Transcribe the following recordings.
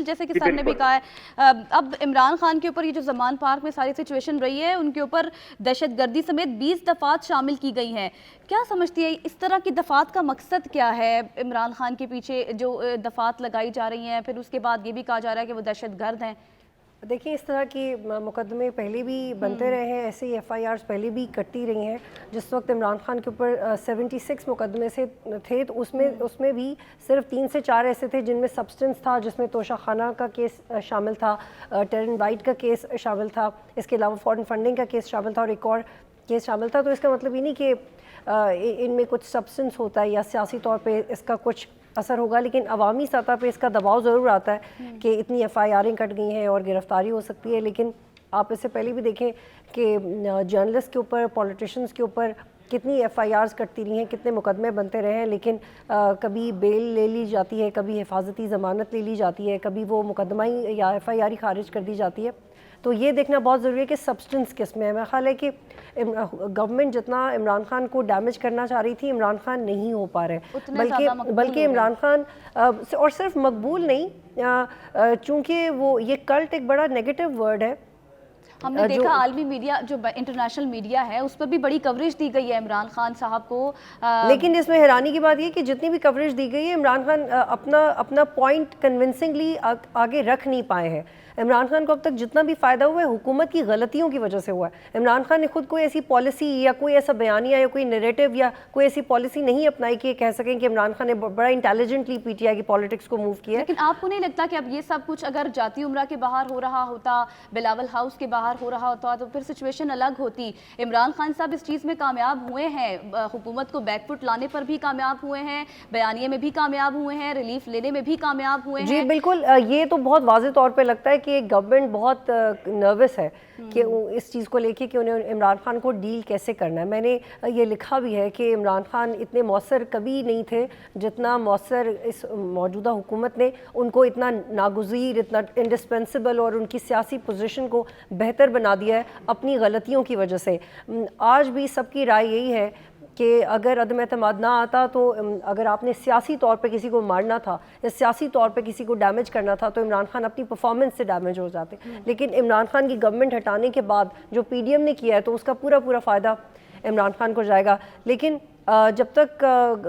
بالکل جیسے کہ سر نے بھی کہا ہے اب عمران خان کے اوپر یہ جو زمان پارک میں ساری سچویشن رہی ہے ان کے اوپر دہشت گردی سمیت 20 دفعات شامل کی گئی ہیں. کیا سمجھتی ہے اس طرح کی دفعات کا مقصد کیا ہے؟ عمران خان کے پیچھے جو دفعات لگائی جا رہی ہیں، پھر اس کے بعد یہ بھی کہا جا رہا ہے کہ وہ دہشت گرد ہیں. دیکھیں اس طرح کے مقدمے پہلے بھی بنتے رہے ہیں، ایسے ہی ایف آئی آرز پہلے بھی کٹتی رہی ہیں. جس وقت عمران خان کے اوپر 76 مقدمے سے تھے تو اس میں بھی صرف 3 سے 4 ایسے تھے جن میں سبسٹنس تھا، جس میں توشہ خانہ کا کیس شامل تھا، ٹیرن وائٹ کا کیس شامل تھا، اس کے علاوہ فارن فنڈنگ کا کیس شامل تھا اور ایک اور کیس شامل تھا. تو اس کا مطلب یہ نہیں کہ ان میں کچھ سبسٹنس ہوتا ہے یا سیاسی طور پہ اس کا کچھ اثر ہوگا، لیکن عوامی سطح پہ اس کا دباؤ ضرور آتا ہے کہ اتنی ایف آئی آریں کٹ گئی ہیں اور گرفتاری ہو سکتی ہے. لیکن آپ اس سے پہلے بھی دیکھیں کہ جرنلسٹ کے اوپر، پولیٹیشنز کے اوپر کتنی ایف آئی آرز کٹتی رہی ہیں، کتنے مقدمے بنتے رہے ہیں، لیکن کبھی بیل لے لی جاتی ہے، کبھی حفاظتی ضمانت لے لی جاتی ہے، کبھی وہ مقدمہ ہی یا ایف آئی آر ہی خارج کر دی جاتی ہے. تو یہ دیکھنا بہت ضروری ہے کہ سبسٹنس کس میں ہے. میرا خیال ہے کہ گورنمنٹ جتنا عمران خان کو ڈیمیج کرنا چاہ رہی تھی، عمران خان نہیں ہو پا رہے، بلکہ عمران خان اور صرف مقبول نہیں، چونکہ وہ یہ کلٹ ایک بڑا نیگیٹو ورڈ ہے. ہم نے دیکھا عالمی میڈیا جو انٹرنیشنل میڈیا ہے اس پر بھی بڑی کوریج دی گئی ہے عمران خان صاحب کو، لیکن اس میں حیرانی کی بات یہ کہ جتنی بھی کوریج دی گئی ہے عمران خان اپنا پوائنٹ کنونسنگلی آگے رکھ نہیں پائے ہیں. عمران خان کو اب تک جتنا بھی فائدہ ہوا ہے حکومت کی غلطیوں کی وجہ سے ہوا ہے. عمران خان نے خود کوئی ایسی پالیسی یا کوئی ایسا بیانیہ یا کوئی نیریٹو یا کوئی ایسی پالیسی نہیں اپنائی کہ کہہ سکیں کہ عمران خان نے بڑا انٹیلیجنٹلی پی ٹی آئی کی پالیٹکس کو موو کیا ہے. لیکن آپ کو نہیں لگتا کہ اب یہ سب کچھ اگر جاتی عمرہ کے باہر ہو رہا ہوتا، بلاول ہاؤس کے باہر ہو رہا ہوتا تو پھر سچویشن الگ ہوتی؟ عمران خان صاحب اس چیز میں کامیاب ہوئے ہیں، حکومت کو بیک فٹ لانے پر بھی کامیاب ہوئے ہیں، بیانیے میں بھی کامیاب ہوئے ہیں، ریلیف لینے میں بھی کامیاب ہوئے ہیں. جی بالکل، یہ تو بہت واضح طور پہ لگتا ہے کہ گورنمنٹ بہت نروس ہے کہ اس چیز کو لے کے کہ انہیں عمران خان کو ڈیل کیسے کرنا ہے. میں نے یہ لکھا بھی ہے کہ عمران خان اتنے مؤثر کبھی نہیں تھے جتنا مؤثر اس موجودہ حکومت نے ان کو اتنا ناگزیر، اتنا انڈسپینسیبل اور ان کی سیاسی پوزیشن کو بہتر بنا دیا ہے اپنی غلطیوں کی وجہ سے. آج بھی سب کی رائے یہی ہے کہ اگر عدم اعتماد نہ آتا تو اگر آپ نے سیاسی طور پہ کسی کو مارنا تھا یا سیاسی طور پہ کسی کو ڈیمیج کرنا تھا تو عمران خان اپنی پرفارمنس سے ڈیمیج ہو جاتے. لیکن عمران خان کی گورنمنٹ ہٹانے کے بعد جو پی ڈی ایم نے کیا ہے تو اس کا پورا فائدہ عمران خان کو جائے گا. لیکن جب تک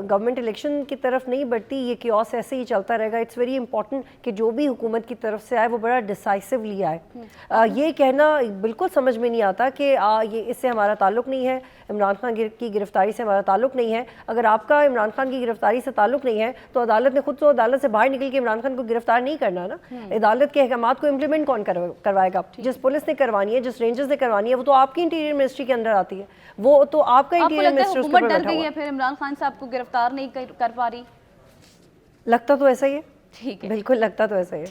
گورنمنٹ الیکشن کی طرف نہیں بڑھتی یہ کیوس ایسے ہی چلتا رہے گا. اٹس ویری امپورٹنٹ کہ جو بھی حکومت کی طرف سے آئے وہ بڑا ڈیسائسولی آئے. یہ کہنا بالکل سمجھ میں نہیں آتا کہ یہ اس سے ہمارا تعلق نہیں ہے، عمران خان کی گرفتاری سے ہمارا تعلق نہیں ہے. اگر آپ کا عمران خان کی گرفتاری سے تعلق نہیں ہے تو عدالت نے خود تو عدالت سے باہر نکل کے عمران خان کو گرفتار نہیں کرنا نا. عدالت کے احکامات کو امپلیمنٹ کون کروائے گا؟ جس پولس نے کروانی ہے، جس رینجرز نے کروانی ہے، وہ تو آپ کی انٹیریئر منسٹری کے اندر آتی ہے، وہ تو آپ کا انٹیریئر منسٹر اس کے اوپر بیٹھا ہوا ہے. پھر عمران خان صاحب کو گرفتار نہیں کر پا رہی؟ لگتا تو ایسا ہی ہے، ٹھیک ہے، بالکل لگتا تو ایسا ہی ہے.